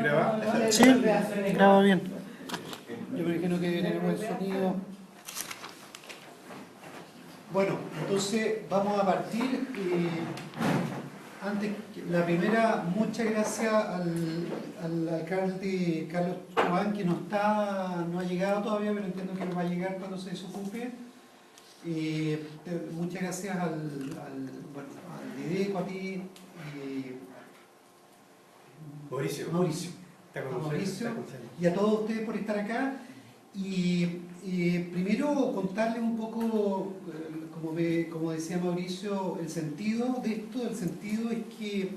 ¿Graba? Sí, graba bien. Yo me imagino que viene buen sonido. Bueno, entonces vamos a partir. Antes, la primera, muchas gracias al alcalde Carlos Juan, que no ha llegado todavía, pero entiendo que va a llegar cuando se desocupe. Muchas gracias al Dideco, a ti, Mauricio, y a todos ustedes por estar acá. Primero contarles un poco, como decía Mauricio, el sentido de esto. El sentido es que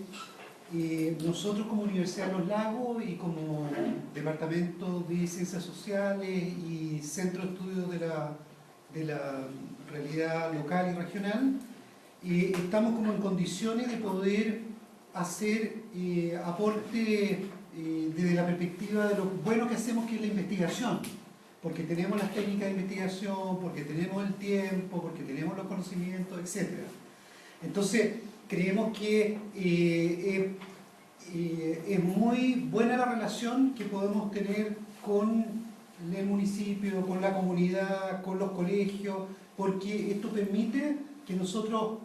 nosotros como Universidad de los Lagos y como Departamento de Ciencias Sociales y Centro de Estudios de la Realidad Local y Regional, estamos como en condiciones de poder hacer aporte desde la perspectiva de lo bueno que hacemos, que es la investigación, porque tenemos las técnicas de investigación, porque tenemos el tiempo, porque tenemos los conocimientos, etc. Entonces, creemos que es muy buena la relación que podemos tener con el municipio, con la comunidad, con los colegios, porque esto permite que nosotros,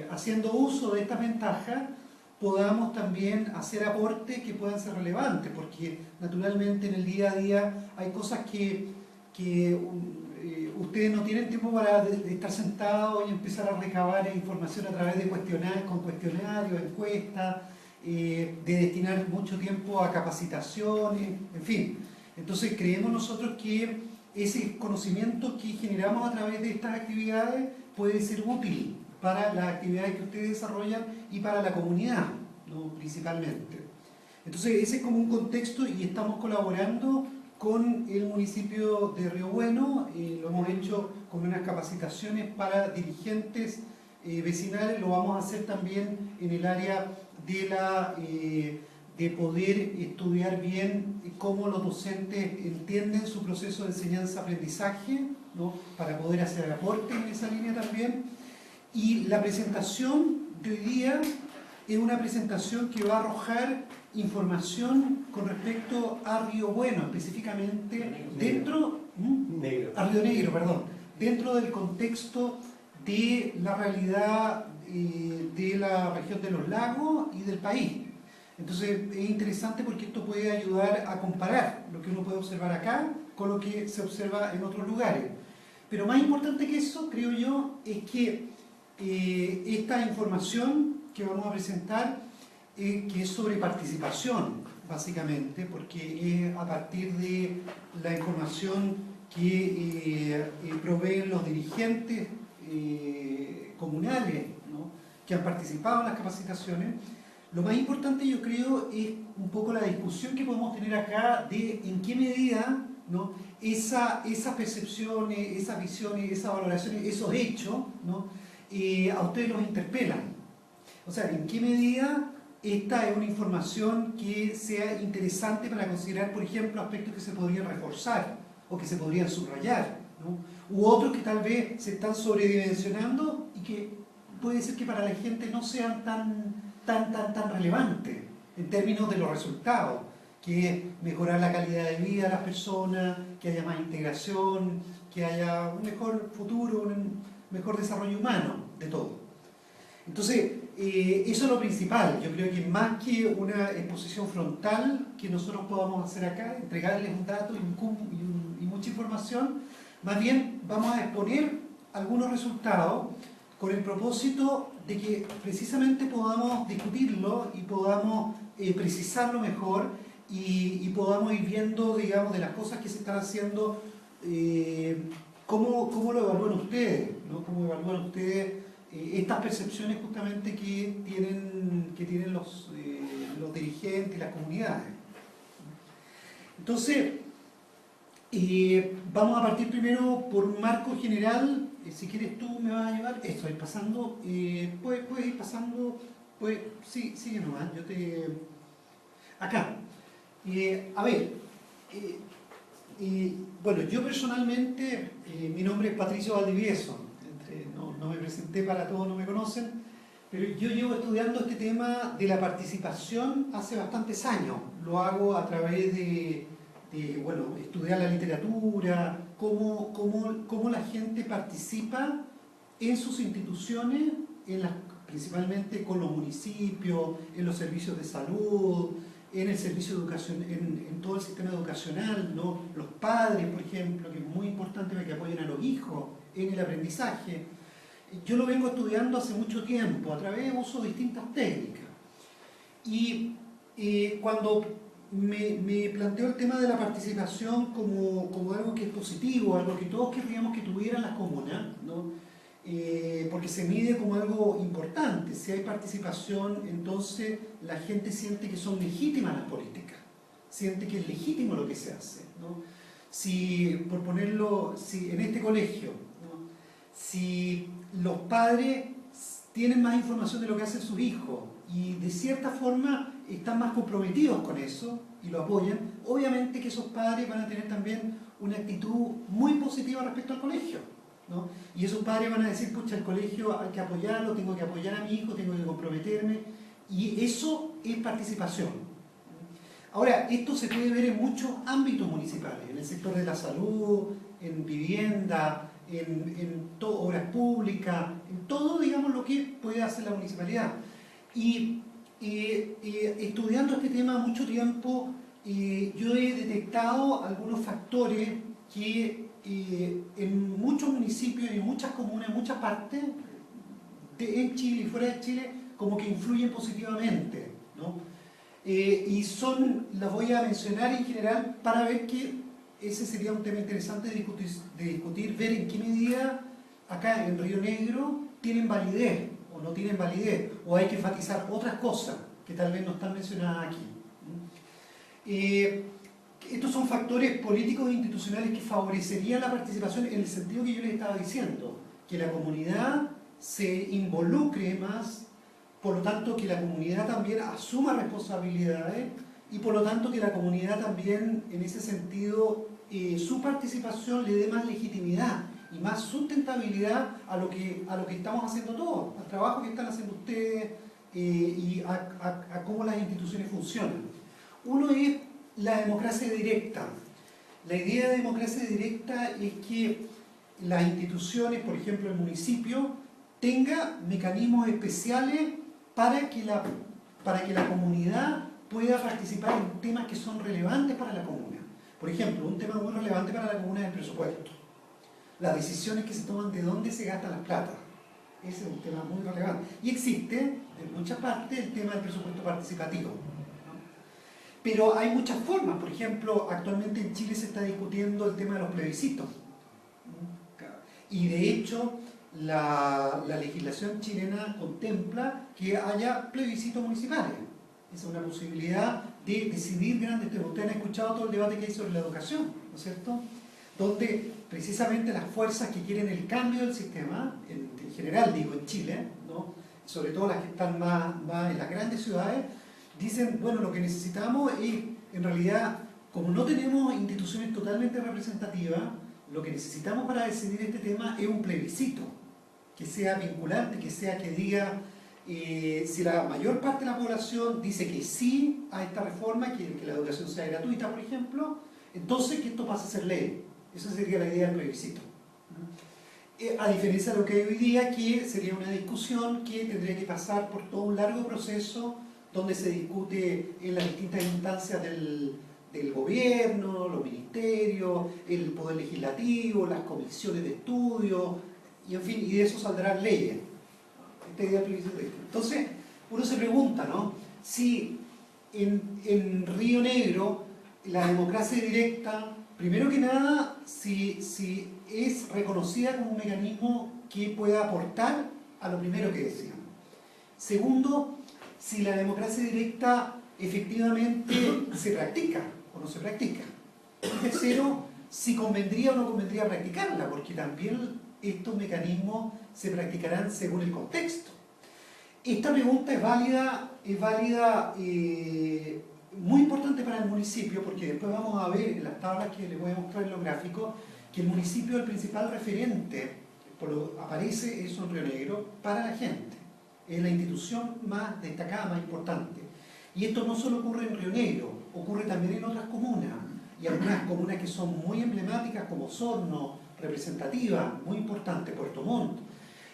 haciendo uso de estas ventajas, podamos también hacer aportes que puedan ser relevantes, porque naturalmente en el día a día hay cosas que ustedes no tienen tiempo para estar sentados y empezar a recabar información a través de cuestionarios, encuestas, de destinar mucho tiempo a capacitaciones, en fin. Entonces creemos nosotros que ese conocimiento que generamos a través de estas actividades puede ser útil para las actividades que ustedes desarrollan y para la comunidad, ¿no? Principalmente. Entonces ese es como un contexto, y estamos colaborando con el municipio de Río Bueno. Lo hemos hecho con unas capacitaciones para dirigentes vecinales. Lo vamos a hacer también en el área de poder estudiar bien cómo los docentes entienden su proceso de enseñanza-aprendizaje, ¿no? Para poder hacer aporte en esa línea también. Y la presentación de hoy día es una presentación que va a arrojar información con respecto a Río Bueno, específicamente dentro dentro del contexto de la realidad de la región de los lagos y del país. Entonces es interesante porque esto puede ayudar a comparar lo que uno puede observar acá con lo que se observa en otros lugares. Pero más importante que eso, creo yo, es que esta información que vamos a presentar, que es sobre participación, básicamente, porque es a partir de la información que proveen los dirigentes comunales, ¿no? Que han participado en las capacitaciones. Lo más importante, yo creo, es un poco la discusión que podemos tener acá de en qué medida, ¿no? Esas percepciones, esas visiones, esas valoraciones, esos hechos, ¿no? A ustedes los interpelan. O sea, en qué medida esta es una información que sea interesante para considerar, por ejemplo, aspectos que se podrían reforzar o que se podrían subrayar, ¿no? U otros que tal vez se están sobredimensionando y que puede ser que para la gente no sean tan relevantes en términos de los resultados, que es mejorar la calidad de vida de las personas, que haya más integración, que haya un mejor futuro, un mejor desarrollo humano de todo. Entonces, eso es lo principal. Yo creo que más que una exposición frontal que nosotros podamos hacer acá, entregarles un dato y mucha información, más bien vamos a exponer algunos resultados con el propósito de que precisamente podamos discutirlo y podamos precisarlo mejor y podamos ir viendo, digamos, de las cosas que se están haciendo, cómo lo evalúan ustedes, ¿no? Cómo evalúan ustedes estas percepciones justamente que tienen los dirigentes y las comunidades. Entonces, vamos a partir primero por un marco general. Si quieres tú me vas a llevar esto, ir pasando, puedes ir pasando, sí, sigue nomás, yo te... Acá. A ver, bueno, yo personalmente, mi nombre es Patricio Valdivieso, no me presenté para todos, no me conocen, Pero yo llevo estudiando este tema de la participación hace bastantes años. Lo hago a través bueno, estudiar la literatura, cómo la gente participa en sus instituciones, principalmente con los municipios, en los servicios de salud, en el servicio de educación, en todo el sistema educacional, ¿no? Los padres, por ejemplo, que es muy importante para que apoyen a los hijos en el aprendizaje. Yo lo vengo estudiando hace mucho tiempo, a través de uso de distintas técnicas. Y cuando me planteo el tema de la participación como algo que es positivo, algo que todos querríamos que tuvieran las comunas, ¿no? Porque se mide como algo importante. Si hay participación, entonces la gente siente que son legítimas las políticas, siente que es legítimo lo que se hace, ¿no? Si, por ponerlo, si en este colegio, ¿no? Si los padres tienen más información de lo que hacen sus hijos y de cierta forma están más comprometidos con eso y lo apoyan, obviamente que esos padres van a tener también una actitud muy positiva respecto al colegio, ¿no? Y esos padres van a decir, pucha, el colegio hay que apoyarlo, tengo que apoyar a mi hijo, tengo que comprometerme, y eso es participación. Ahora, esto se puede ver en muchos ámbitos municipales, en el sector de la salud, en vivienda, en obras públicas, en todo, digamos, lo que puede hacer la municipalidad. Y estudiando este tema mucho tiempo, yo he detectado algunos factores que en muchos municipios y en muchas comunas, en muchas partes, en Chile y fuera de Chile, como que influyen positivamente, ¿no? Y las voy a mencionar en general para ver que ese sería un tema interesante de discutir, ver en qué medida acá en Río Negro tienen validez o no tienen validez, o hay que enfatizar otras cosas que tal vez no están mencionadas aquí. Estos son factores políticos e institucionales que favorecerían la participación en el sentido que yo les estaba diciendo, que la comunidad se involucre más, por lo tanto que la comunidad también asuma responsabilidades y por lo tanto que la comunidad también en ese sentido su participación le dé más legitimidad y más sustentabilidad a lo que estamos haciendo todos, al trabajo que están haciendo ustedes y a cómo las instituciones funcionan. Uno es la democracia directa. La idea de democracia directa es que las instituciones, por ejemplo el municipio, tenga mecanismos especiales para que la comunidad pueda participar en temas que son relevantes para la comuna. Por ejemplo, un tema muy relevante para la comuna es el presupuesto. Las decisiones que se toman de dónde se gastan las plata. Ese es un tema muy relevante. Y existe, en muchas partes, el tema del presupuesto participativo. Pero hay muchas formas. Por ejemplo, actualmente en Chile se está discutiendo el tema de los plebiscitos. Y de hecho, la legislación chilena contempla que haya plebiscitos municipales. Esa es una posibilidad de decidir grandes temas. Ustedes han escuchado todo el debate que hay sobre la educación, ¿no es cierto? Donde precisamente las fuerzas que quieren el cambio del sistema, en general digo en Chile, ¿no? Sobre todo las que están más en las grandes ciudades, dicen, bueno, lo que necesitamos es, en realidad, como no tenemos instituciones totalmente representativas, lo que necesitamos para decidir este tema es un plebiscito, que sea vinculante, que diga, si la mayor parte de la población dice que sí a esta reforma, que la educación sea gratuita, por ejemplo, entonces que esto pase a ser ley. Esa sería la idea del plebiscito. A diferencia de lo que hay hoy día, que sería una discusión que tendría que pasar por todo un largo proceso donde se discute en las distintas instancias del gobierno, los ministerios, el poder legislativo, las comisiones de estudio, y en fin, y de eso saldrán leyes. Esta idea del plebiscito. Entonces, uno se pregunta, ¿no? Si en Río Negro la democracia directa, primero que nada, si es reconocida como un mecanismo que pueda aportar a lo primero que decíamos. Segundo, si la democracia directa efectivamente se practica o no se practica. Y tercero, si convendría o no convendría practicarla, porque también estos mecanismos se practicarán según el contexto. Esta pregunta es válida, muy importante para el municipio, porque después vamos a ver en las tablas que les voy a mostrar en los gráficos, que el municipio es el principal referente, aparece eso en Río Negro, para la gente. es la institución más destacada, más importante. Y esto no solo ocurre en Río Negro, ocurre también en otras comunas, y algunas comunas que son muy emblemáticas como Osorno, representativa, muy importante, Puerto Montt.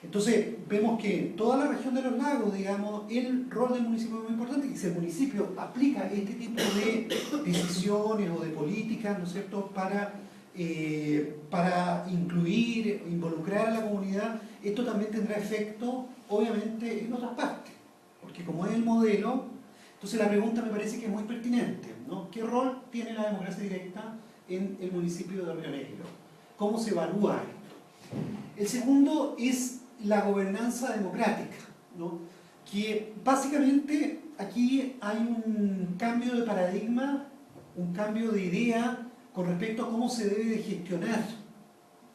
Entonces vemos que en toda la región de los lagos, digamos, el rol del municipio es muy importante y si el municipio aplica este tipo de decisiones o de políticas, ¿no es cierto?, para incluir, involucrar a la comunidad, esto también tendrá efecto, obviamente, en otras partes, porque como es el modelo, entonces la pregunta me parece que es muy pertinente, ¿no? ¿Qué rol tiene la democracia directa en el municipio de Río Negro? ¿Cómo se evalúa esto? El segundo es la gobernanza democrática, ¿no? Que básicamente aquí hay un cambio de paradigma, un cambio de idea con respecto a cómo se debe de gestionar,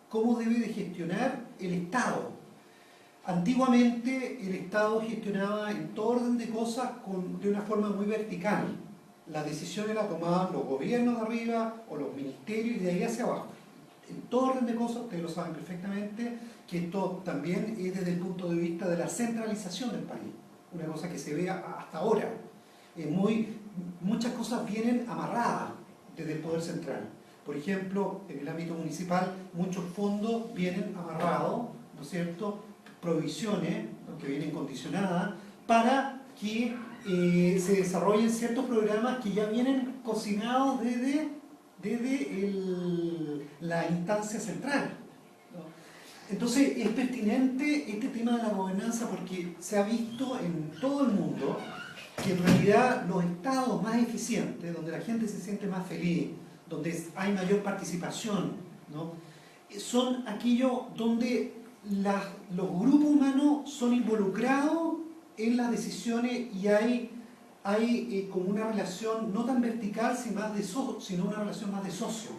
cómo debe de gestionar el Estado. Antiguamente el Estado gestionaba en todo orden de cosas de una forma muy vertical. Las decisiones las tomaban los gobiernos de arriba o los ministerios y de ahí hacia abajo. En todo orden de cosas, ustedes lo saben perfectamente, que esto también es desde el punto de vista de la centralización del país. Una cosa que se ve hasta ahora. Muchas cosas vienen amarradas desde el poder central. Por ejemplo, en el ámbito municipal, muchos fondos vienen amarrados, ¿no es cierto?, provisiones, ¿no?, que vienen condicionadas, para que se desarrollen ciertos programas que ya vienen cocinados desde la instancia central, ¿no? Entonces es pertinente este tema de la gobernanza porque se ha visto en todo el mundo que en realidad los estados más eficientes, donde la gente se siente más feliz, donde hay mayor participación, ¿no?, son aquellos donde los grupos humanos son involucrados en las decisiones y hay como una relación no tan vertical sino una relación más de socio,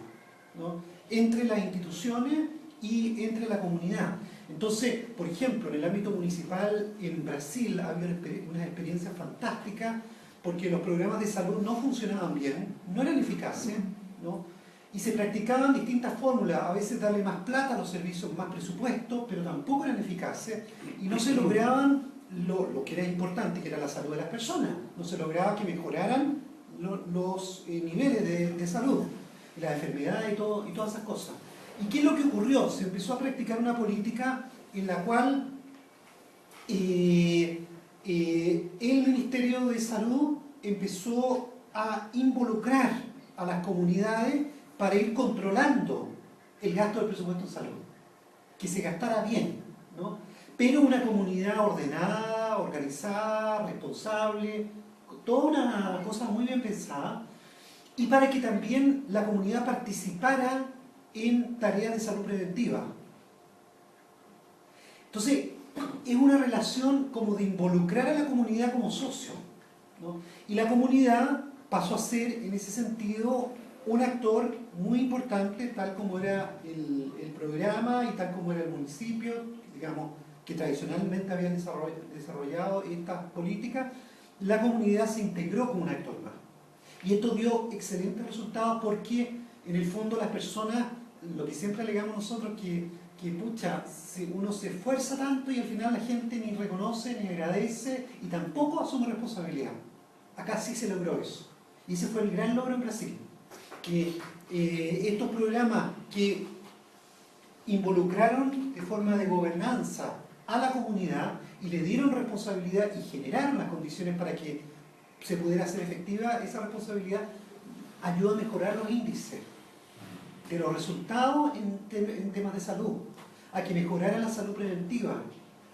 ¿no?, entre las instituciones y entre la comunidad. Entonces, por ejemplo, en el ámbito municipal en Brasil había unas experiencias fantásticas porque los programas de salud no funcionaban bien, no eran eficaces, ¿no?, y se practicaban distintas fórmulas, a veces darle más plata a los servicios, más presupuesto, pero tampoco eran eficaces y no se lograban lo que era importante, que era la salud de las personas. No se lograba que mejoraran los niveles de salud, las enfermedades y todas esas cosas. ¿Y qué es lo que ocurrió? Se empezó a practicar una política en la cual el Ministerio de Salud empezó a involucrar a las comunidades para ir controlando el gasto del presupuesto en salud, que se gastara bien, ¿no?, pero una comunidad ordenada, organizada, responsable, toda una cosa muy bien pensada, y para que también la comunidad participara en tareas de salud preventiva. Entonces, es una relación como de involucrar a la comunidad como socio, ¿no?, y la comunidad pasó a ser, en ese sentido, un actor muy importante, tal como era el programa y tal como era el municipio, digamos, que tradicionalmente habían desarrollado estas políticas. La comunidad se integró como un actor más. Y esto dio excelentes resultados porque, en el fondo, las personas, lo que siempre alegamos nosotros, que pucha, uno se esfuerza tanto y al final la gente ni reconoce, ni agradece y tampoco asume responsabilidad. Acá sí se logró eso. Y ese fue el gran logro en Brasil. Que estos programas que involucraron de forma de gobernanza a la comunidad y le dieron responsabilidad y generaron las condiciones para que se pudiera hacer efectiva esa responsabilidad, ayuda a mejorar los índices de los resultados en temas de salud, a que mejoraran la salud preventiva,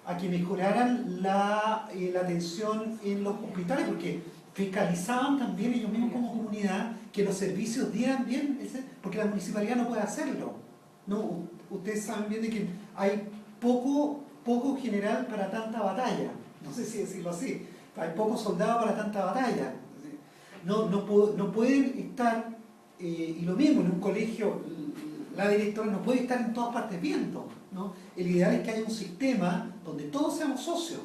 a que mejoraran la atención en los hospitales, porque fiscalizaban también ellos mismos como comunidad que los servicios dieran bien, porque la municipalidad no puede hacerlo, ¿no? Ustedes saben bien de que hay poco general para tanta batalla, no sé si decirlo así, hay pocos soldados para tanta batalla, no pueden estar, y lo mismo en un colegio, la directora no puede estar en todas partes viendo, ¿no? El ideal es que haya un sistema donde todos seamos socios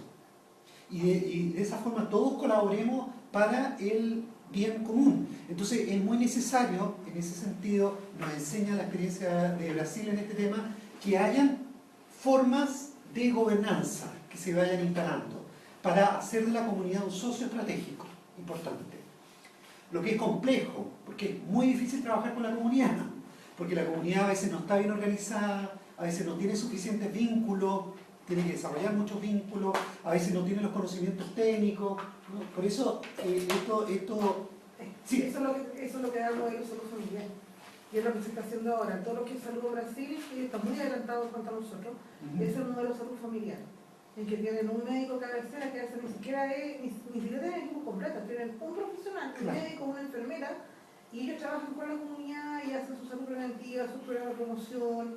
y de esa forma todos colaboremos para el bien común. Entonces es muy necesario, en ese sentido, nos enseña la experiencia de Brasil en este tema, que hayan formas de gobernanza que se vayan instalando. para hacer de la comunidad un socio estratégico importante. Lo que es complejo, porque es muy difícil trabajar con la comunidad, porque la comunidad a veces no está bien organizada, a veces no tiene suficientes vínculos, tiene que desarrollar muchos vínculos, a veces no tiene los conocimientos técnicos, ¿no? Por eso sí. Eso es lo que da el modelo de salud familiar. Y es lo que se está haciendo ahora. Todo lo que es Salud Brasil, que está muy adelantado en cuanto a nosotros, es el modelo de salud familiar, en que tienen un médico cabecera que a veces ni siquiera tienen equipo completo, tienen un profesional, un médico, una enfermera, y ellos trabajan con la comunidad y hacen su salud preventiva, su programa de promoción,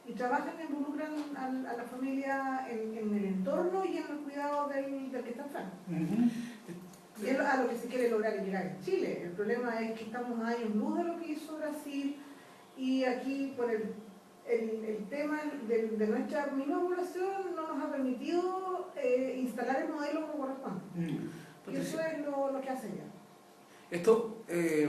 y trabajan e involucran a la familia en el entorno y en el cuidado del que está enfermo. Y es a lo que se quiere lograr y llegar en Chile. El problema es que estamos a años luz de lo que hizo Brasil, y aquí por el tema de nuestra misma población no nos ha permitido instalar el modelo como corresponde. Y eso es lo que hace ya. Esto de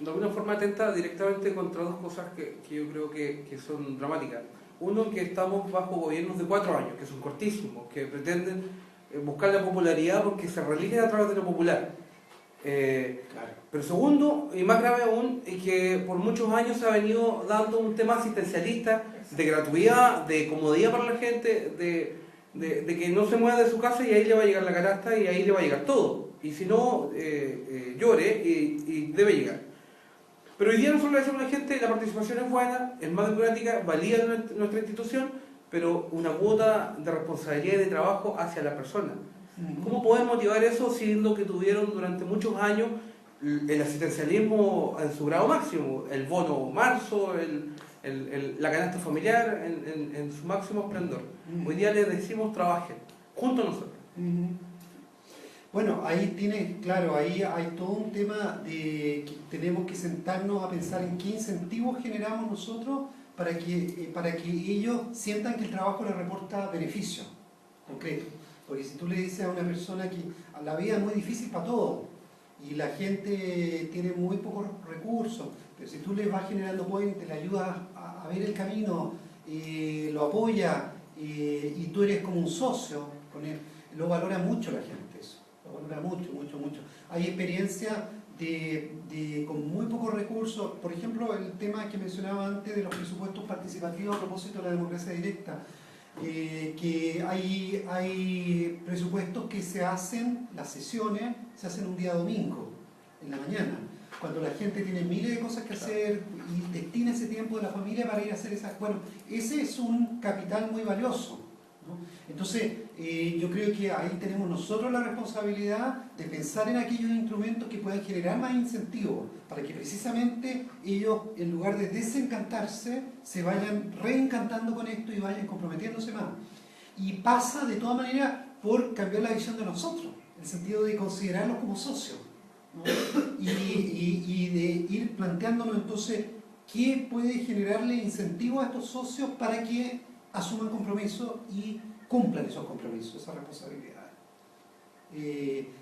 alguna forma atenta directamente contra dos cosas que yo creo que son dramáticas. Uno, que estamos bajo gobiernos de 4 años, que son cortísimos, que pretenden buscar la popularidad porque se religen a través de lo popular. Claro. Pero segundo, y más grave aún, es que por muchos años se ha venido dando un tema asistencialista de gratuidad, de comodidad para la gente, de que no se mueva de su casa y ahí le va a llegar la canasta y ahí le va a llegar todo. Y si no, llore y debe llegar. Pero hoy día nosotros le decimos a la gente, la participación es buena, es más democrática, valida nuestra institución, pero una cuota de responsabilidad y de trabajo hacia la persona. ¿Cómo poder motivar eso siendo que tuvieron durante muchos años el asistencialismo en su grado máximo? El bono marzo, la canasta familiar en su máximo esplendor. Hoy día les decimos trabajen, junto a nosotros. Bueno, ahí tiene, claro, ahí hay todo un tema de que tenemos que sentarnos a pensar en qué incentivos generamos nosotros para que ellos sientan que el trabajo les reporta beneficio concreto. Porque si tú le dices a una persona que la vida es muy difícil para todos y la gente tiene muy pocos recursos, pero si tú les vas generando puentes, le ayudas a ver el camino, lo apoyas y tú eres como un socio con él, lo valora mucho la gente eso, lo valora mucho, mucho, mucho. Hay experiencias con muy pocos recursos, por ejemplo el tema que mencionaba antes de los presupuestos participativos a propósito de la democracia directa, que hay presupuestos que se hacen, las sesiones se hacen un día domingo, en la mañana, cuando la gente tiene miles de cosas que hacer y destina ese tiempo de la familia para ir a hacer esas... Bueno, ese es un capital muy valioso, ¿no? Entonces, yo creo que ahí tenemos nosotros la responsabilidad de pensar en aquellos instrumentos que puedan generar más incentivos para que precisamente ellos, en lugar de desencantarse, se vayan reencantando con esto y vayan comprometiéndose más. Y pasa de todas maneras por cambiar la visión de nosotros, en el sentido de considerarlos como socios, ¿no? y de ir planteándonos entonces qué puede generarle incentivo a estos socios para que asuman compromisos y cumplan esos compromisos, esas responsabilidades.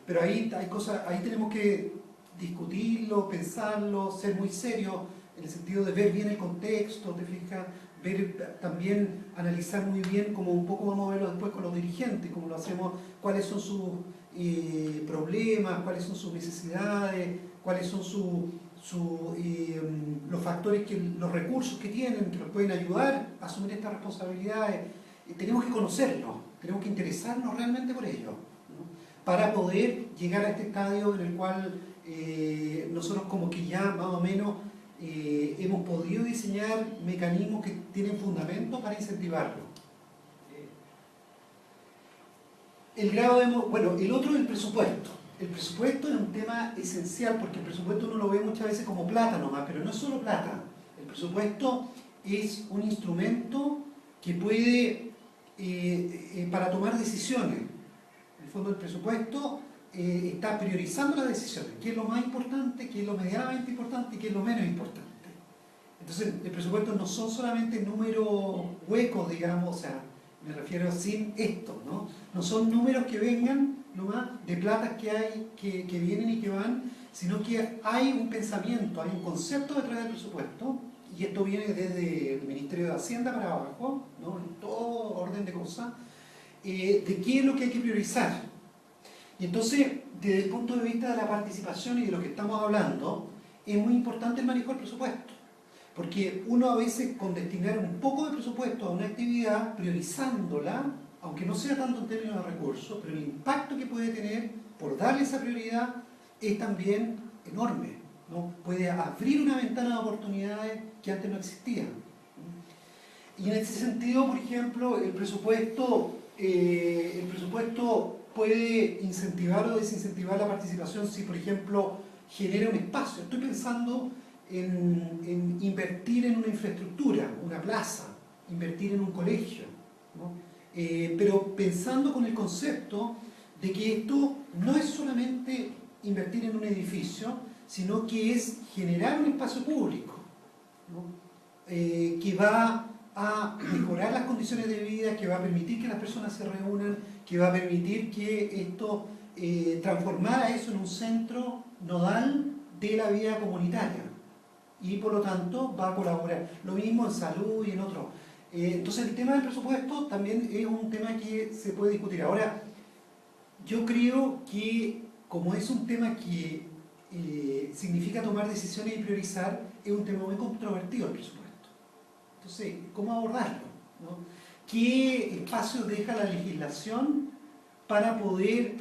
Pero ahí hay cosas, ahí tenemos que discutirlo, pensarlo, ser muy serios en el sentido de ver bien el contexto, te fijas, ver también, analizar muy bien, como un poco vamos a verlo después con los dirigentes, como lo hacemos, cuáles son sus problemas, cuáles son sus necesidades, cuáles son los factores, los recursos que tienen, que nos pueden ayudar a asumir estas responsabilidades. Tenemos que conocerlos, tenemos que interesarnos realmente por ellos, ¿no? Para poder llegar a este estadio en el cual nosotros como que ya más o menos hemos podido diseñar mecanismos que tienen fundamento para incentivarlo. El grado de... Bueno, el otro es el presupuesto. El presupuesto es un tema esencial porque el presupuesto uno lo ve muchas veces como plata nomás, pero no es solo plata. El presupuesto es un instrumento que puede, para tomar decisiones. En el fondo el presupuesto está priorizando las decisiones, qué es lo más importante, qué es lo medianamente importante y qué es lo menos importante. Entonces el presupuesto no son solamente números huecos, digamos, o sea, me refiero sin esto, ¿no? No son números que vengan nomás de platas que hay, que vienen y que van, sino que hay un pensamiento, hay un concepto detrás del presupuesto, y esto viene desde el Ministerio de Hacienda para abajo, ¿no? En todo orden de cosas, de qué es lo que hay que priorizar, Y entonces, desde el punto de vista de la participación y de lo que estamos hablando, es muy importante el manejo del presupuesto. Porque uno a veces, con destinar un poco de presupuesto a una actividad, priorizándola, aunque no sea tanto en términos de recursos, pero el impacto que puede tener por darle esa prioridad es también enorme, ¿no? Puede abrir una ventana de oportunidades que antes no existían. Y en ese sentido, por ejemplo, el presupuesto puede incentivar o desincentivar la participación si, por ejemplo, genera un espacio. Estoy pensando en invertir en una infraestructura, una plaza, invertir en un colegio, ¿no? Pero pensando con el concepto de que esto no es solamente invertir en un edificio, sino que es generar un espacio público, ¿no? Que va a mejorar las condiciones de vida, que va a permitir que las personas se reúnan, que va a permitir que esto transformara eso en un centro nodal de la vida comunitaria y por lo tanto va a colaborar. Lo mismo en salud y en otros. Entonces el tema del presupuesto también es un tema que se puede discutir. Ahora, yo creo que como es un tema que significa tomar decisiones y priorizar, es un tema muy controvertido el presupuesto. Entonces, ¿cómo abordarlo? ¿No? ¿Qué espacio deja la legislación para poder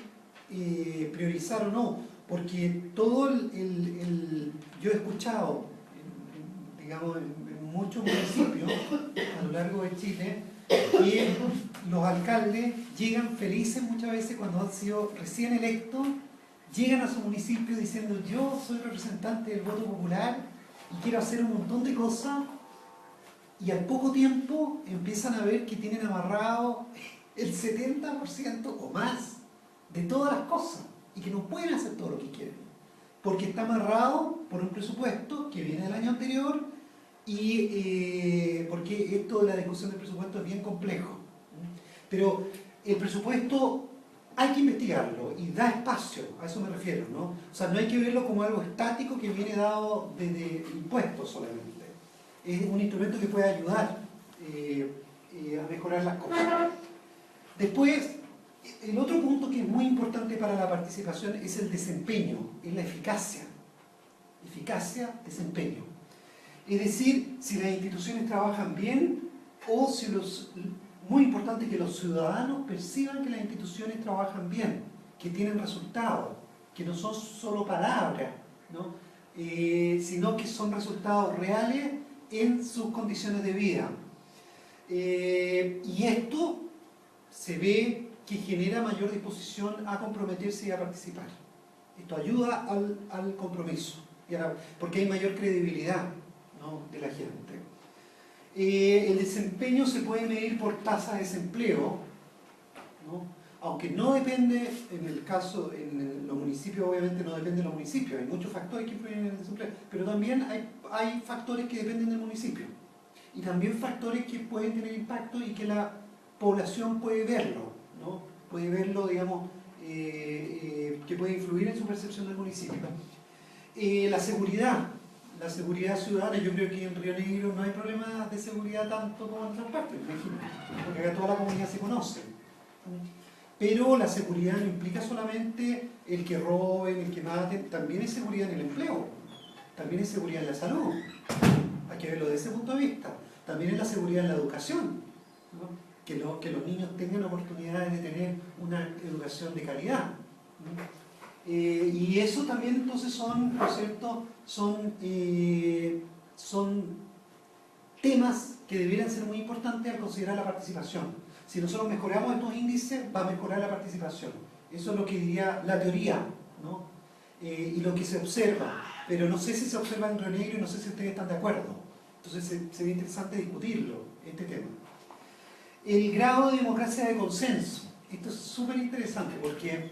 priorizar o no? Porque todo yo he escuchado, digamos, en muchos municipios a lo largo de Chile, que los alcaldes llegan felices muchas veces cuando han sido recién electos, llegan a su municipio diciendo yo soy representante del voto popular y quiero hacer un montón de cosas, y al poco tiempo empiezan a ver que tienen amarrado el 70% o más de todas las cosas y que no pueden hacer todo lo que quieren porque está amarrado por un presupuesto que viene del año anterior y porque esto de la discusión del presupuesto es bien complejo. Pero el presupuesto hay que investigarlo y da espacio, a eso me refiero, ¿no? O sea, no hay que verlo como algo estático que viene dado desde impuestos solamente. Es un instrumento que puede ayudar a mejorar las cosas. Después, el otro punto que es muy importante para la participación es el desempeño, es la eficacia. Eficacia, desempeño. Es decir, si las instituciones trabajan bien o si muy importante que los ciudadanos perciban que las instituciones trabajan bien, que tienen resultados, que no son solo palabras, ¿no? Sino que son resultados reales en sus condiciones de vida. Y esto se ve que genera mayor disposición a comprometerse y a participar. Esto ayuda al compromiso, porque hay mayor credibilidad, ¿no?, de la gente. El desempeño se puede medir por tasa de desempleo, ¿no? Aunque no depende, en los municipios obviamente no depende de los municipios, hay muchos factores que influyen en el desempleo, pero también hay factores que dependen del municipio y también factores que pueden tener impacto y que la población puede verlo, ¿no? Puede verlo, digamos, que puede influir en su percepción del municipio. La seguridad ciudadana, yo creo que en Río Negro no hay problemas de seguridad tanto como en otras partes, imagino, porque acá toda la comunidad se conoce. Pero la seguridad no implica solamente el que roben, el que maten, también es seguridad en el empleo, también es seguridad en la salud, hay que verlo desde ese punto de vista, también es la seguridad en la educación, ¿no? Que los niños tengan oportunidades de tener una educación de calidad, ¿no? Y eso también entonces son, ¿no es cierto?, son temas que debieran ser muy importantes al considerar la participación. Si nosotros mejoramos estos índices, va a mejorar la participación. Eso es lo que diría la teoría, ¿no? Y lo que se observa. Pero no sé si se observa en Río Negro y no sé si ustedes están de acuerdo. Entonces sería interesante discutirlo, este tema. El grado de democracia de consenso. Esto es súper interesante porque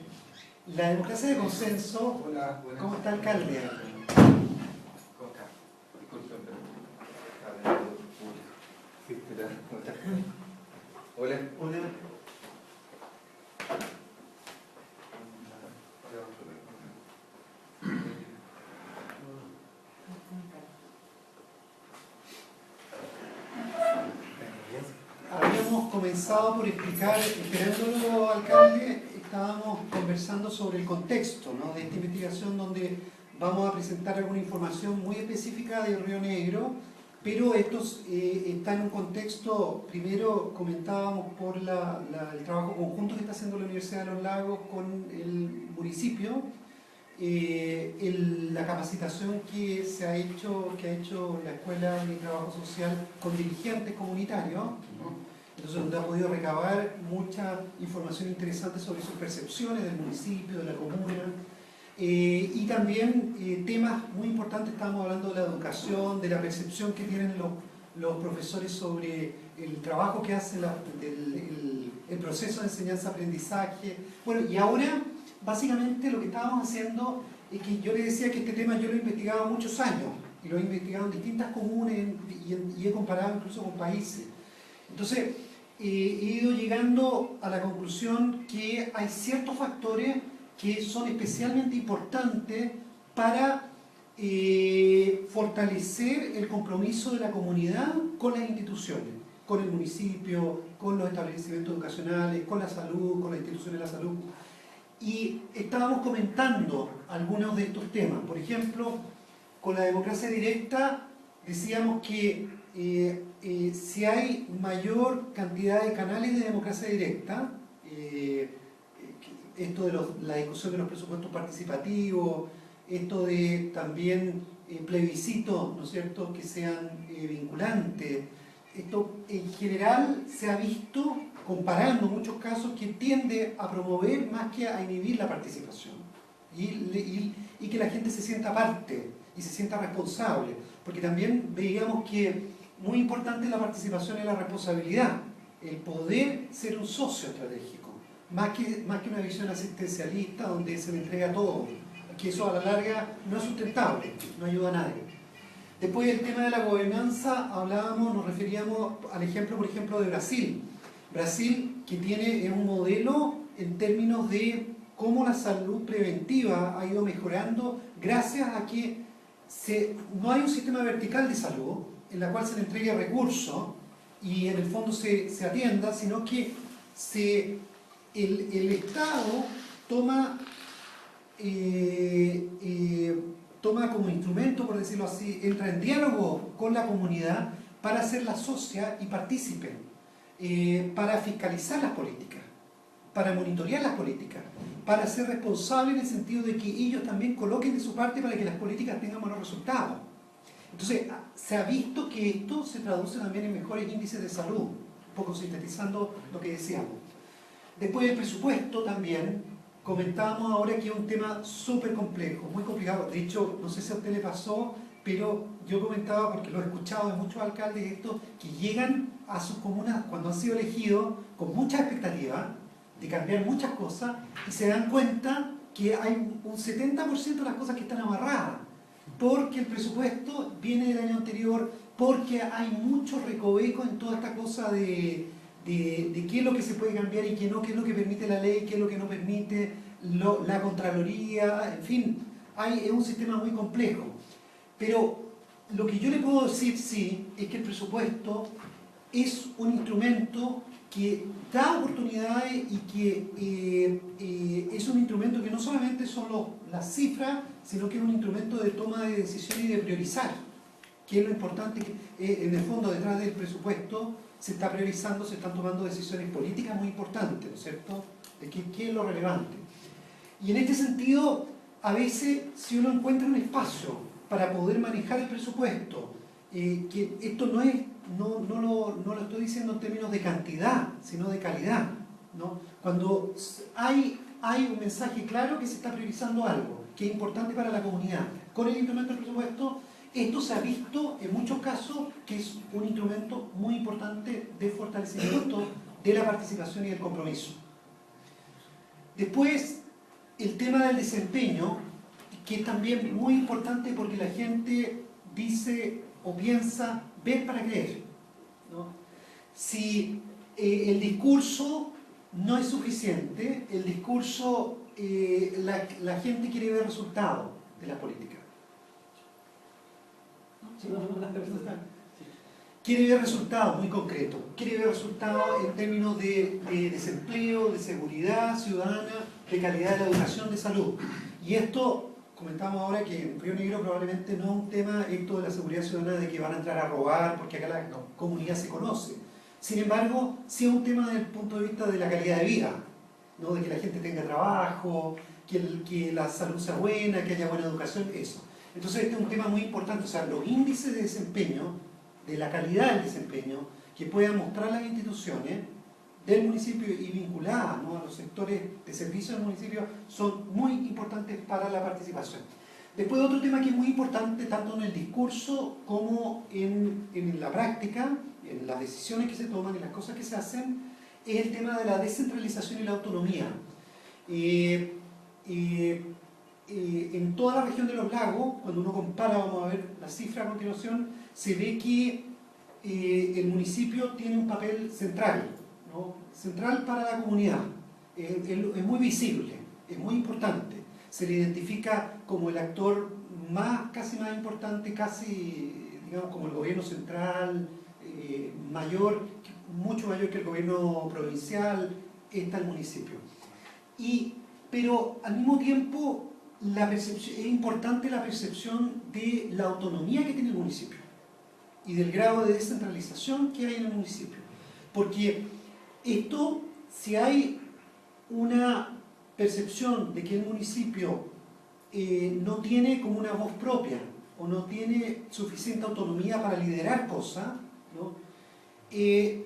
la democracia de consenso... Hola, ¿Cómo está, alcalde? ¿Cómo está? Disculpen, pero está hablando público. Sí, ¿cómo está? Hola. Hola. Habíamos comenzado por explicar, esperándolo, alcalde, estábamos conversando sobre el contexto, ¿no?, de esta investigación, donde vamos a presentar alguna información muy específica de Río Negro, pero esto está en un contexto, primero comentábamos por el trabajo conjunto que está haciendo la Universidad de los Lagos con el municipio, la capacitación que ha hecho la Escuela de Trabajo Social con dirigentes comunitarios, ¿no? Entonces, donde ha podido recabar mucha información interesante sobre sus percepciones del municipio, de la comuna, y también temas muy importantes. Estábamos hablando de la educación, de la percepción que tienen los profesores sobre el trabajo que hace el proceso de enseñanza-aprendizaje. Bueno, y ahora básicamente lo que estábamos haciendo es que yo les decía que este tema yo lo he investigado muchos años, y lo he investigado en distintas comunas y he comparado incluso con países. Entonces, he ido llegando a la conclusión que hay ciertos factores que son especialmente importantes para fortalecer el compromiso de la comunidad con las instituciones, con el municipio, con los establecimientos educacionales, con la salud, con las instituciones de la salud. Y estábamos comentando algunos de estos temas. Por ejemplo, con la democracia directa decíamos que si hay mayor cantidad de canales de democracia directa, esto de la discusión de los presupuestos participativos, esto de también plebiscitos, ¿no es cierto?, que sean vinculantes, esto en general se ha visto, comparando muchos casos, que tiende a promover más que a inhibir la participación y que la gente se sienta parte y se sienta responsable, porque también veíamos que muy importante es la participación y la responsabilidad, el poder ser un socio estratégico, más que una visión asistencialista donde se le entrega todo, que eso a la larga no es sustentable, no ayuda a nadie. Después del tema de la gobernanza nos referíamos al ejemplo, por ejemplo, de Brasil. Brasil, que es un modelo en términos de cómo la salud preventiva ha ido mejorando gracias a que no hay un sistema vertical de salud en la cual se le entregue recursos y en el fondo se atienda, sino que el Estado toma como instrumento, por decirlo así, entra en diálogo con la comunidad para hacerla socia y partícipe, para fiscalizar las políticas, para monitorear las políticas, para ser responsable en el sentido de que ellos también coloquen de su parte para que las políticas tengan buenos resultados. Entonces, se ha visto que esto se traduce también en mejores índices de salud, un poco sintetizando lo que decíamos. Después del presupuesto también, comentábamos ahora que es un tema súper complejo, muy complicado. De hecho, no sé si a usted le pasó, pero yo comentaba, porque lo he escuchado de muchos alcaldes, que llegan a sus comunas cuando han sido elegidos con muchas expectativas de cambiar muchas cosas y se dan cuenta que hay un 70% de las cosas que están amarradas, porque el presupuesto viene del año anterior, porque hay mucho recoveco en toda esta cosa de qué es lo que se puede cambiar y qué no, qué es lo que permite la ley, qué es lo que no permite, la Contraloría, en fin, es un sistema muy complejo. Pero lo que yo le puedo decir, sí, es que el presupuesto es un instrumento que da oportunidades y que es un instrumento que no solamente son las cifras, sino que es un instrumento de toma de decisiones y de priorizar, que es lo importante, que en el fondo detrás del presupuesto se está priorizando, se están tomando decisiones políticas muy importantes, ¿no es cierto?, de qué es lo relevante. Y en este sentido, a veces, si uno encuentra un espacio para poder manejar el presupuesto, que esto no lo estoy diciendo en términos de cantidad, sino de calidad, ¿no? Cuando hay un mensaje claro que se está priorizando algo que es importante para la comunidad, con el instrumento del presupuesto, esto se ha visto en muchos casos que es un instrumento muy importante de fortalecimiento de la participación y del compromiso. Después, el tema del desempeño, que es también muy importante porque la gente dice o piensa ver para creer, ¿no? Si el discurso no es suficiente, el discurso, la gente quiere ver resultados de la política. quiere ver resultados muy concretos, quiere ver resultados en términos de desempleo, de seguridad ciudadana, de calidad de la educación, de salud. Y esto, comentamos ahora que en Río Negro probablemente no es un tema esto de la seguridad ciudadana de que van a entrar a robar, porque acá la comunidad se conoce. Sin embargo, sí es un tema desde el punto de vista de la calidad de vida, ¿no? De que la gente tenga trabajo, que la salud sea buena, que haya buena educación, eso. Entonces este es un tema muy importante, o sea, los índices de desempeño, de la calidad del desempeño, que puedan mostrar las instituciones del municipio y vinculadas, ¿no?, a los sectores de servicio del municipio, son muy importantes para la participación. Después otro tema que es muy importante tanto en el discurso como en la práctica, en las decisiones que se toman y las cosas que se hacen, es el tema de la descentralización y la autonomía. En toda la región de los lagos, cuando uno compara, vamos a ver la cifra a continuación, se ve que el municipio tiene un papel central, ¿no?, central para la comunidad. Es muy visible, es muy importante. Se le identifica como el actor casi más importante, casi, digamos, como el gobierno central, mucho mayor que el gobierno provincial, está el municipio. Pero al mismo tiempo es importante la percepción de la autonomía que tiene el municipio y del grado de descentralización que hay en el municipio. Porque esto, si hay una percepción de que el municipio no tiene como una voz propia o no tiene suficiente autonomía para liderar cosas, ¿no?,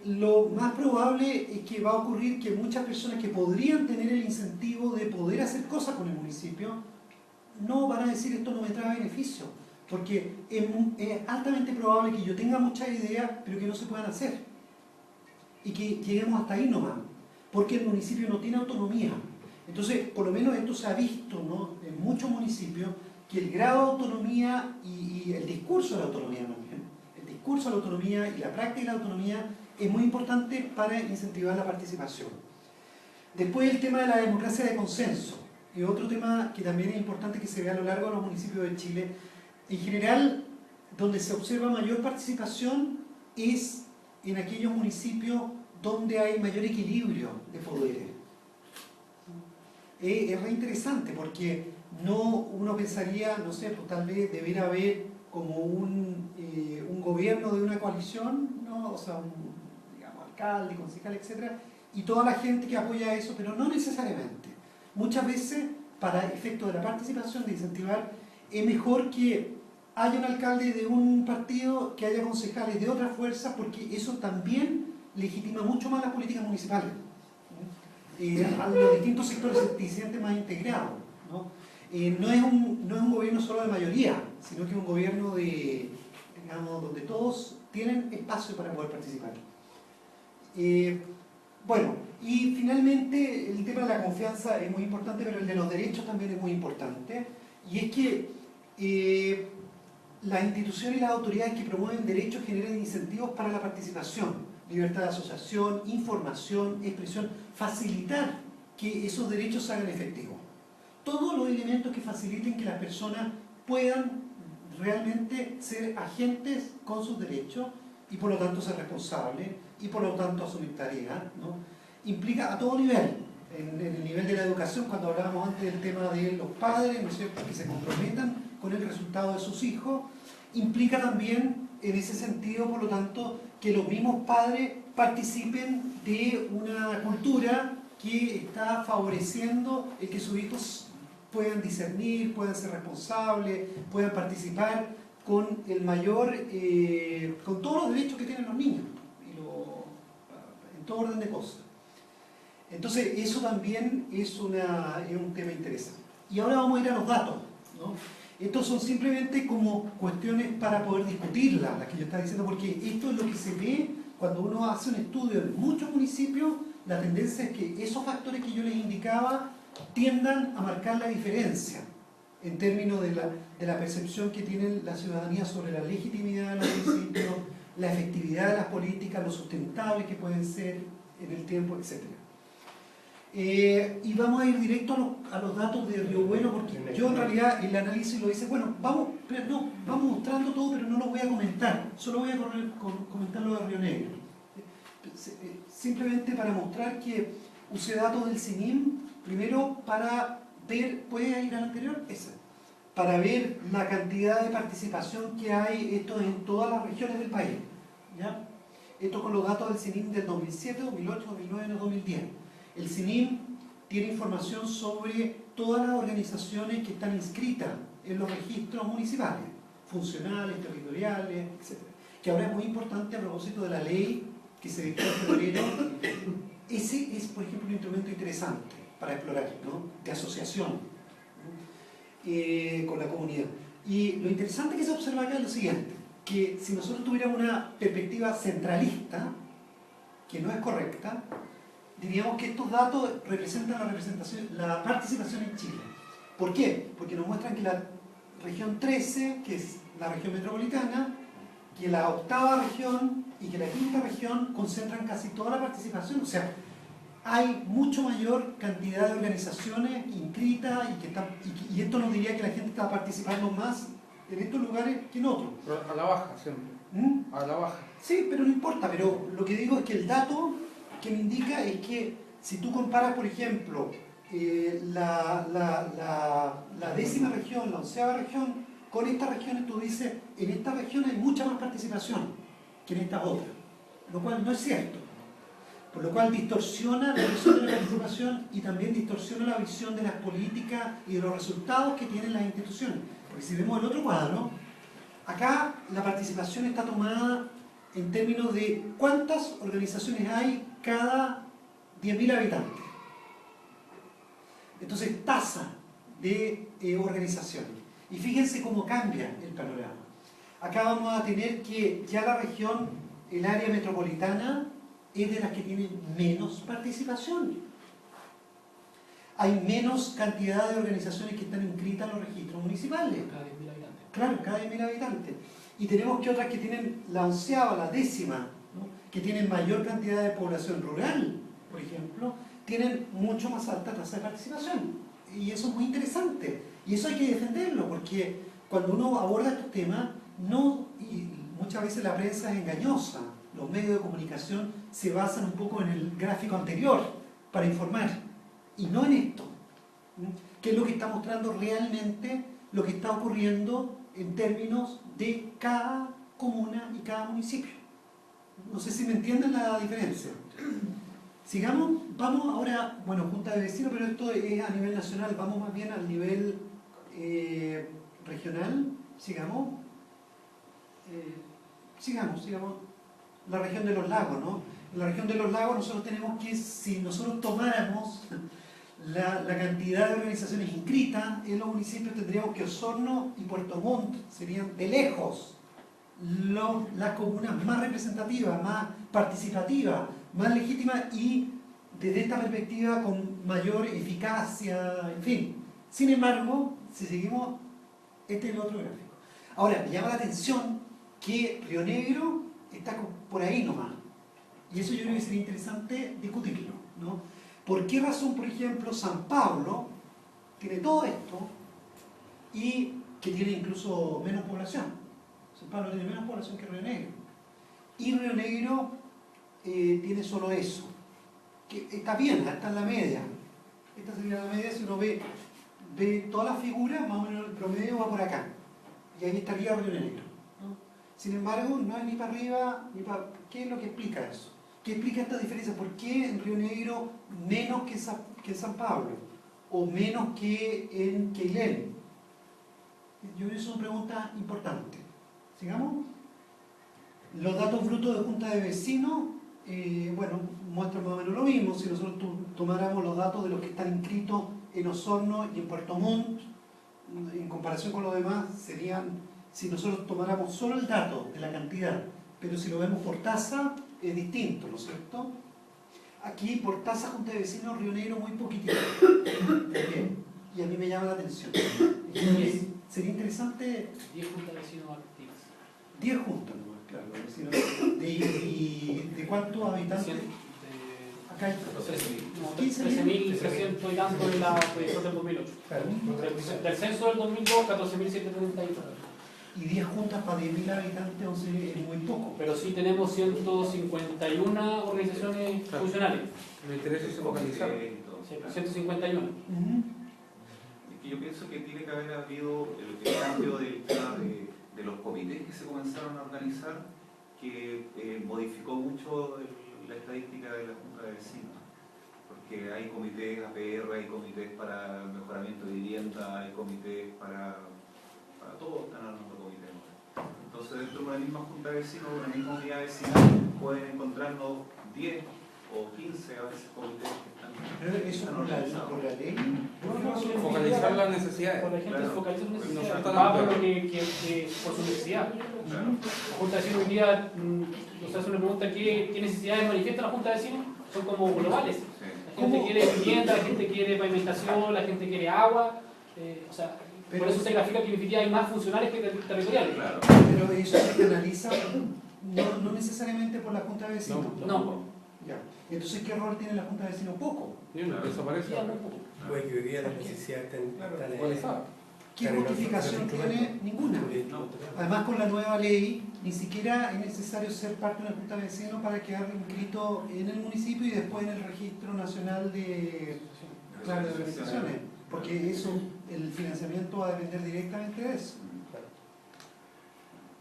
lo más probable es que va a ocurrir que muchas personas que podrían tener el incentivo de poder hacer cosas con el municipio no van a decir esto no me trae beneficio, porque es altamente probable que yo tenga muchas ideas pero que no se puedan hacer y que lleguemos hasta ahí nomás, porque el municipio no tiene autonomía. Entonces, por lo menos esto se ha visto, ¿no?, en muchos municipios, que el grado de autonomía y el discurso de la autonomía también, el discurso de la autonomía y la práctica de la autonomía es muy importante para incentivar la participación. Después el tema de la democracia de consenso, y otro tema que también es importante que se ve a lo largo de los municipios de Chile. En general, donde se observa mayor participación es en aquellos municipios donde hay mayor equilibrio de poderes. Es re interesante porque uno pensaría, no sé, pues tal vez debiera haber como un gobierno de una coalición, ¿no?, o sea, digamos, alcalde, concejal, etc., y toda la gente que apoya eso, pero no necesariamente. Muchas veces, para efecto de la participación, de incentivar, es mejor que haya un alcalde de un partido, que haya concejales de otras fuerzas, porque eso también legitima mucho más las políticas municipales. A los distintos sectores se sienten más integrados, ¿no? No es un gobierno solo de mayoría, sino que es un gobierno digamos, donde todos tienen espacio para poder participar. Bueno, y finalmente el tema de la confianza es muy importante, pero el de los derechos también es muy importante, y es que las instituciones y las autoridades que promueven derechos generan incentivos para la participación, libertad de asociación, información, expresión, facilitar que esos derechos se hagan efectivos. Todos los elementos que faciliten que las personas puedan realmente ser agentes con sus derechos y por lo tanto ser responsables y por lo tanto asumir tareas, ¿no?, implica a todo nivel, en el nivel de la educación, cuando hablábamos antes del tema de los padres, ¿no es cierto?, que se comprometan con el resultado de sus hijos, implica también en ese sentido, por lo tanto, que los mismos padres participen de una cultura que está favoreciendo el que sus hijos puedan discernir, puedan ser responsables, puedan participar con con todos los derechos que tienen los niños, en todo orden de cosas. Entonces, eso también es un tema interesante. Y ahora vamos a ir a los datos, ¿no? Estos son simplemente como cuestiones para poder discutirlas, las que yo estaba diciendo, porque esto es lo que se ve cuando uno hace un estudio en muchos municipios. La tendencia es que esos factores que yo les indicaba tiendan a marcar la diferencia en términos de la percepción que tiene la ciudadanía sobre la legitimidad de los municipios, la efectividad de las políticas, lo sustentables que pueden ser en el tiempo, etc. Y vamos a ir directo a los datos de Río Bueno, porque yo en realidad el análisis lo hice, bueno, vamos mostrando todo, pero no lo voy a comentar, solo voy a comentar lo de Río Negro. Simplemente para mostrar que usé datos del CENIM, primero para ver, ¿puedes ir al anterior? Ese. Para ver la cantidad de participación que hay, esto en todas las regiones del país, ¿ya? Esto con los datos del CENIM del 2007, 2008, 2009, 2010. El CENIM tiene información sobre todas las organizaciones que están inscritas en los registros municipales, funcionales, territoriales, etc. Que ahora es muy importante a propósito de la ley que se dictó en febrero. Ese es, por ejemplo, un instrumento interesante para explorar, ¿no? De asociación, ¿no? Con la comunidad. Y lo interesante que se observa acá es lo siguiente, que si nosotros tuviéramos una perspectiva centralista, que no es correcta, diríamos que estos datos representan la participación en Chile. ¿Por qué? Porque nos muestran que la región 13, que es la región metropolitana, que la octava región y que la quinta región concentran casi toda la participación. O sea, hay mucho mayor cantidad de organizaciones inscritas y esto nos diría que la gente está participando más en estos lugares que en otros. Pero a la baja siempre. A la baja. Sí, pero no importa. Pero lo que digo es que el dato que me indica es que si tú comparas, por ejemplo, la 10ª región, la 11ª región, con estas regiones tú dices, en esta región hay mucha más participación que en estas otras, lo cual no es cierto. Por lo cual distorsiona la visión de la participación y también distorsiona la visión de las políticas y de los resultados que tienen las instituciones. Porque si vemos el otro cuadro, acá la participación está tomada en términos de cuántas organizaciones hay cada 10.000 habitantes. Entonces, tasa de organizaciones. Y fíjense cómo cambia el panorama. Acá vamos a tener que ya la región, el área metropolitana, es de las que tienen menos participación. Hay menos cantidad de organizaciones que están inscritas en los registros municipales. Cada 10.000 habitantes. Claro, cada 10.000 habitantes. Y tenemos que otras que tienen la 11ª, la 10ª, ¿no? Que tienen mayor cantidad de población rural, por ejemplo, tienen mucho más alta tasa de participación. Y eso es muy interesante. Y eso hay que defenderlo, porque cuando uno aborda estos temas, y muchas veces la prensa es engañosa. Los medios de comunicación se basan un poco en el gráfico anterior para informar, y no en esto, que es lo que está mostrando realmente lo que está ocurriendo en términos de cada comuna y cada municipio. No sé si me entienden la diferencia. Sigamos, vamos ahora, bueno, Junta de Vecinos, pero esto es a nivel nacional, vamos más bien al nivel regional. Sigamos. Sigamos. La región de los lagos, ¿no? En la región de los lagos nosotros tenemos que, si nosotros tomáramos la cantidad de organizaciones inscritas en los municipios, tendríamos que Osorno y Puerto Montt serían de lejos las comunas más representativas, más participativas, más legítimas y desde esta perspectiva con mayor eficacia, en fin. Sin embargo, si seguimos, este es el otro gráfico. Ahora, me llama la atención que Río Negro está por ahí nomás. Y eso yo creo que sería interesante discutirlo, ¿no? ¿Por qué razón, por ejemplo, San Pablo tiene todo esto y que tiene incluso menos población? San Pablo tiene menos población que Río Negro. Y Río Negro tiene solo eso. Que está bien, está en la media. Esta sería la media si uno ve todas las figuras, más o menos el promedio va por acá. Y ahí estaría Río Negro, ¿no? Sin embargo, no es ni para arriba, ni para... ¿Qué es lo que explica eso? ¿Qué explica esta diferencia? ¿Por qué en Río Negro menos que en San Pablo? ¿O menos que en Queilén? Yo creo que es una pregunta importante. ¿Sigamos? Los datos brutos de Junta de Vecinos, bueno, muestran más o menos lo mismo. Si nosotros tomáramos los datos de los que están inscritos en Osorno y en Puerto Montt, en comparación con los demás, serían, si nosotros tomáramos solo el dato de la cantidad, pero si lo vemos por tasa, es distinto, ¿no es cierto? Aquí, por tasa Junta de Vecinos, Río Negro muy poquitito. Bien. Y a mí me llama la atención. Sería interesante... 10 juntas de vecinos activas. 10 juntas, ¿no? Claro, vecinos. ¿Y de cuántos habitantes? Acá hay 13.300 y tanto de la proyección del 2008. claro, Del censo del 2002, 14.731. y 10 juntas para 10.000 habitantes, entonces es muy poco. Pero sí tenemos 151 organizaciones Claro. funcionales. Me interesa ese focalizar. Sí, 151. Ujú. Es que yo pienso que tiene que haber habido el cambio del tema de los comités que se comenzaron a organizar, que modificó mucho la estadística de la Junta de Vecinos. Porque hay comités APR, hay comités para el mejoramiento de vivienda, hay comités para todos, están hablando de comités. Entonces, dentro de una misma Junta de Vecinos, una misma unidad vecinal, pueden encontrarnos 10 o 15 a veces comités que están. Pero eso por la ley. Focalizar las necesidades. Por la gente Claro. focaliza sus No necesidades. son tan Va por amplias. lo que por su necesidad. Claro. La Junta de Vecinos hoy día nos hace una pregunta: ¿qué necesidades manifiesta la Junta de Vecinos? Son como globales. Sí. La gente ¿Cómo? quiere vivienda, la gente quiere pavimentación, la gente quiere agua. O sea, Pero- por eso se grafica que hoy día hay más funcionales que territoriales. Claro. Pero eso se canaliza no necesariamente por la Junta de Vecinos. No. Ya. Entonces, ¿qué rol tiene la Junta de Vecinos? Poco. Ni una, desaparece. Ya, muy poco. Puede que hoy día las necesidades están Focalizar. ¿Qué justificación tiene? Ninguna. Además, con la nueva ley, ni siquiera es necesario ser parte de una Junta de Vecinos para quedar inscrito en el municipio y después en el Registro Nacional de Organizaciones. Porque eso, el financiamiento va a depender directamente de eso.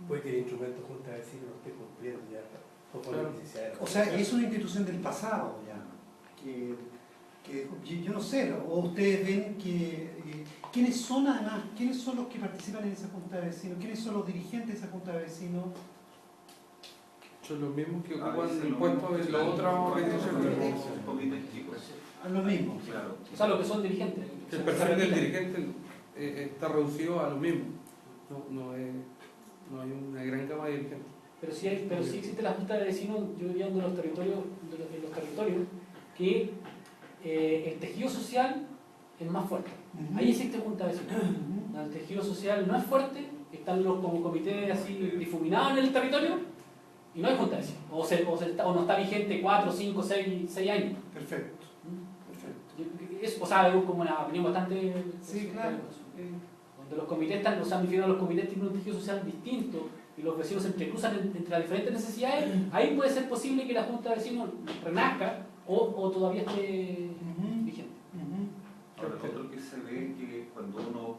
Puede que el instrumento Junta de Vecinos no esté cumpliendo ya con Claro. las necesidades. O sea, es una institución del pasado ya. Que yo no sé, o ustedes ven que... ¿Quiénes son además? ¿Quiénes son los que participan en esa Junta de Vecinos? ¿Quiénes son los dirigentes de esa Junta de Vecinos? Son los mismos que A ocupan veces el lo puesto mismo de que la la otra organización. comités chicos. A lo mismo. Claro. O sea, lo que son dirigentes. El perfil del dirigente está reducido a lo mismo. No hay una gran gama de dirigentes. Pero sí existe la Junta de Vecinos, yo diría, de los territorios, que el tejido social es más fuerte. Ahí existe Junta de Vecinos. El tejido social no es fuerte, están los como comités así difuminados en el territorio y no hay Junta de Vecinos. O no está vigente 4, 5, 6 años. Perfecto. Perfecto. Es como una opinión bastante... Sí, claro. Donde los comités están, o sea, me refiero a los comités tienen un tejido social distinto y los vecinos se entrecruzan entre las diferentes necesidades, ahí puede ser posible que la Junta de Vecinos renazca o todavía esté vigente. Ahora, lo otro que se ve es que cuando uno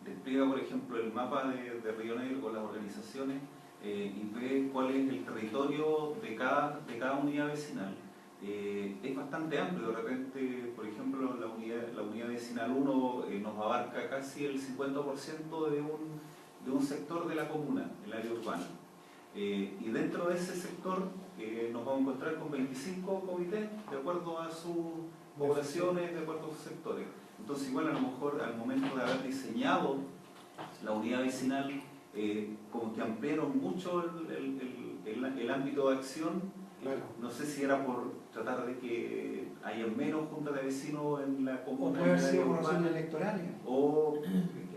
despliega, por ejemplo, el mapa de Río Negro con las organizaciones y ve cuál es el territorio de cada unidad vecinal, es bastante amplio. De repente, por ejemplo, la unidad vecinal 1 nos abarca casi el 50% de un sector de la comuna, el área urbana. Y dentro de ese sector nos vamos a encontrar con 25 comités de acuerdo a sus poblaciones, de acuerdo a sus sectores. Entonces, igual a lo mejor al momento de haber diseñado la unidad vecinal, como que ampliaron mucho el ámbito de acción. Claro. No sé si era por tratar de que haya menos juntas de vecinos en la O comuna, puede haber en el sido área por razones urbana, electorales. o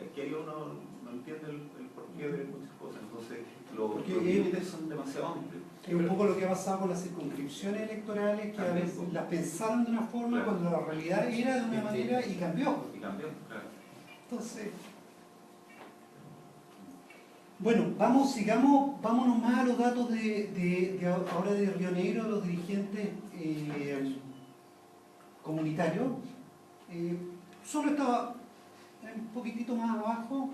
aquí hay uno no entiende el porqué de muchas cosas. Entonces, Porque los límites son demasiado amplios. Es un poco lo que ha pasado con las circunscripciones electorales, que a También, veces pues. las pensaron de una forma Claro. cuando la realidad era de una manera y cambió. Y cambió, claro. Entonces, bueno, vámonos más a los datos de ahora de Río Negro, de los dirigentes comunitarios. Solo estaba un poquitito más abajo,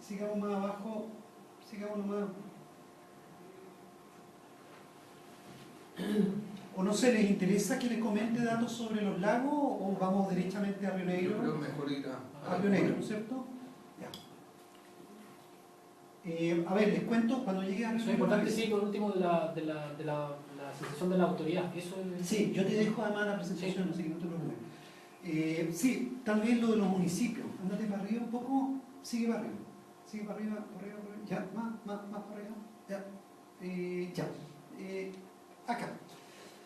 sigamos más abajo, sigamos más. O no sé, ¿les interesa que les comente datos sobre los lagos o vamos derechamente a Río Negro? Yo creo que mejor ir A Río Negro, ¿no es cierto? Ya. A ver, les cuento cuando llegue a Río Eso es Negro. importante, sí, por último, de la sensación de la autoridad. Eso es... Sí, yo te dejo además la presentación, así que no te preocupes. Sí, tal vez lo de los municipios. Ándate para arriba un poco, sigue para arriba. Sigue para arriba, para arriba, para arriba. Ya, más para arriba. Ya. Acá.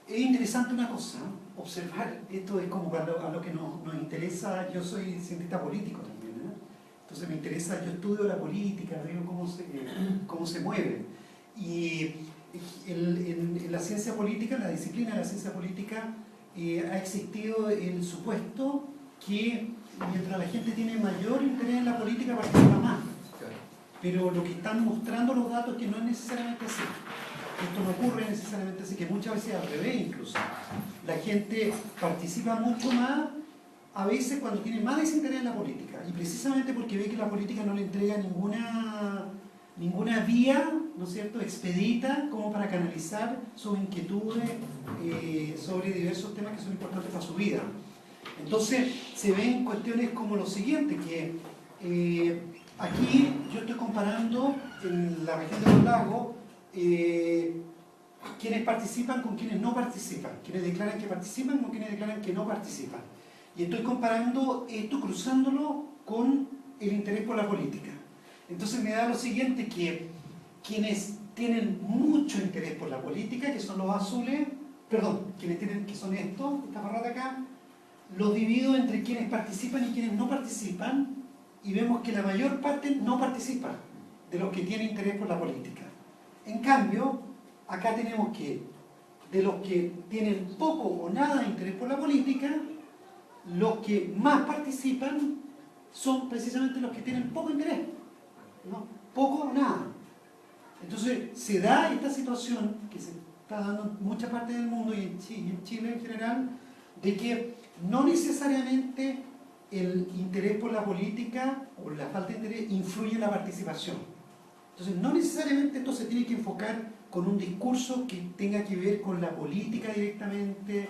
Es interesante una cosa, observar, esto es como a lo que nos interesa. Yo soy cientista político también, ¿eh? Entonces me interesa, yo estudio la política, veo cómo se mueve. Y en la ciencia política, en la disciplina de la ciencia política, ha existido el supuesto que mientras la gente tiene mayor interés en la política participa más. Pero lo que están mostrando los datos es que no es necesariamente así. Esto no ocurre necesariamente así, que muchas veces al revés incluso. La gente participa mucho más a veces cuando tiene más desinterés en la política, y precisamente porque ve que la política no le entrega ninguna vía, ¿no es cierto?, expedita como para canalizar sus inquietudes sobre diversos temas que son importantes para su vida. Entonces se ven cuestiones como lo siguiente, que aquí yo estoy comparando en la región de los lagos quienes participan con quienes no participan, quienes declaran que participan con quienes declaran que no participan. Y estoy comparando esto, cruzándolo con el interés por la política. Entonces me da lo siguiente, que quienes tienen mucho interés por la política, que son los azules, que son estos, esta barra de acá, los divido entre quienes participan y quienes no participan, y vemos que la mayor parte no participa de los que tienen interés por la política. En cambio, acá tenemos que de los que tienen poco o nada de interés por la política, los que más participan son precisamente los que tienen poco interés, ¿no? Poco o nada. Entonces se da esta situación que se está dando en muchas partes del mundo y en Chile en general, de que no necesariamente el interés por la política o la falta de interés influye en la participación. Entonces no necesariamente esto se tiene que enfocar con un discurso que tenga que ver con la política directamente,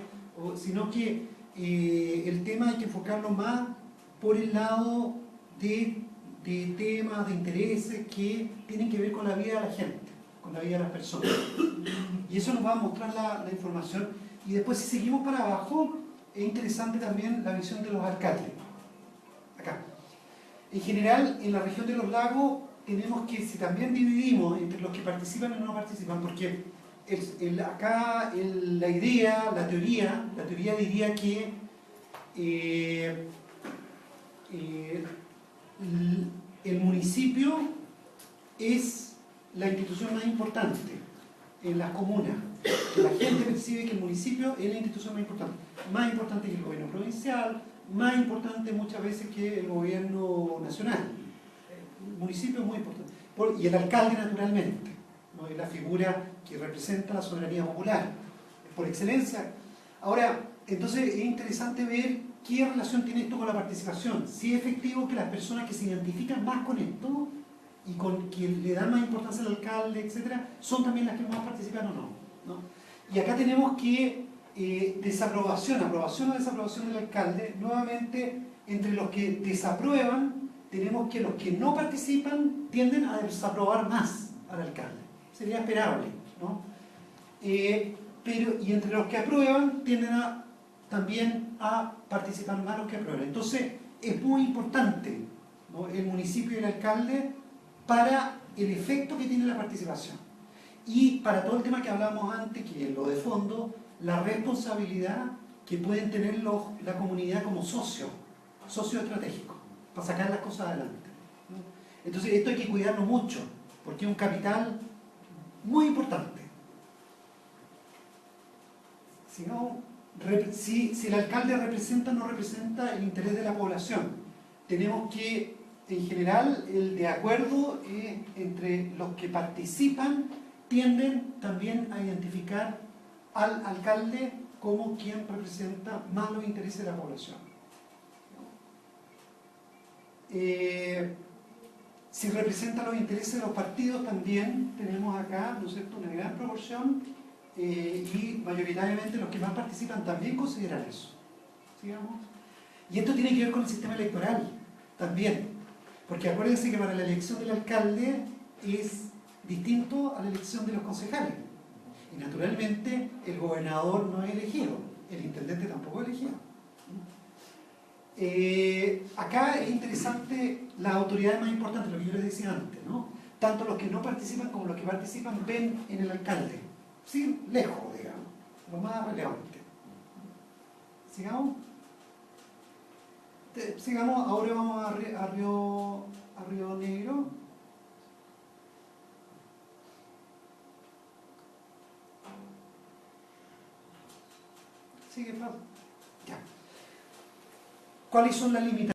sino que el tema hay que enfocarlo más por el lado de temas, de intereses que tienen que ver con la vida de la gente, con la vida de las personas. Y eso nos va a mostrar la información. Y después, si seguimos para abajo, es interesante también la visión de los alcaldes. Acá. En general, en la región de los lagos, tenemos que, si también dividimos entre los que participan y no participan, porque acá la idea, la teoría diría que el municipio es la institución más importante en las comunas. La gente percibe que el municipio es la institución más importante que el gobierno provincial, más importante muchas veces que el gobierno nacional. El municipio es muy importante. Y el alcalde, naturalmente, ¿no? Es la figura que representa la soberanía popular, por excelencia. Ahora, entonces es interesante ver qué relación tiene esto con la participación. Si es efectivo que las personas que se identifican más con esto y con quien le dan más importancia al alcalde, etcétera, son también las que más participan o no. Y acá tenemos que aprobación o desaprobación del alcalde. Nuevamente, entre los que desaprueban, tenemos que los que no participan tienden a desaprobar más al alcalde. Sería esperable, ¿no? Y entre los que aprueban tienden también a participar más los que aprueban. Entonces, es muy importante, ¿no?, el municipio y el alcalde para el efecto que tiene la participación. Y para todo el tema que hablábamos antes, que es lo de fondo, la responsabilidad que pueden tener la comunidad como socio estratégico, para sacar las cosas adelante, ¿no? Entonces esto hay que cuidarlo mucho, porque es un capital muy importante. Si el alcalde representa o no representa el interés de la población, tenemos que, en general, el de acuerdo entre los que participan tienden también a identificar al alcalde como quien representa más los intereses de la población. Si representa los intereses de los partidos, también tenemos acá, ¿no es cierto?, una gran proporción, y mayoritariamente los que más participan también consideran eso. ¿Sigamos? Y esto tiene que ver con el sistema electoral también, porque acuérdense que para la elección del alcalde es distinto a la elección de los concejales. Y naturalmente el gobernador no es elegido, el intendente tampoco es elegido. Acá es interesante las autoridades más importantes, lo que yo les decía antes, ¿no? Tanto los que no participan como los que participan ven en el alcalde, sí, lejos, digamos, lo más relevante. Sigamos, ahora vamos a Río Negro. Sigue, Fran. Ya. ¿Cuáles son las limitaciones?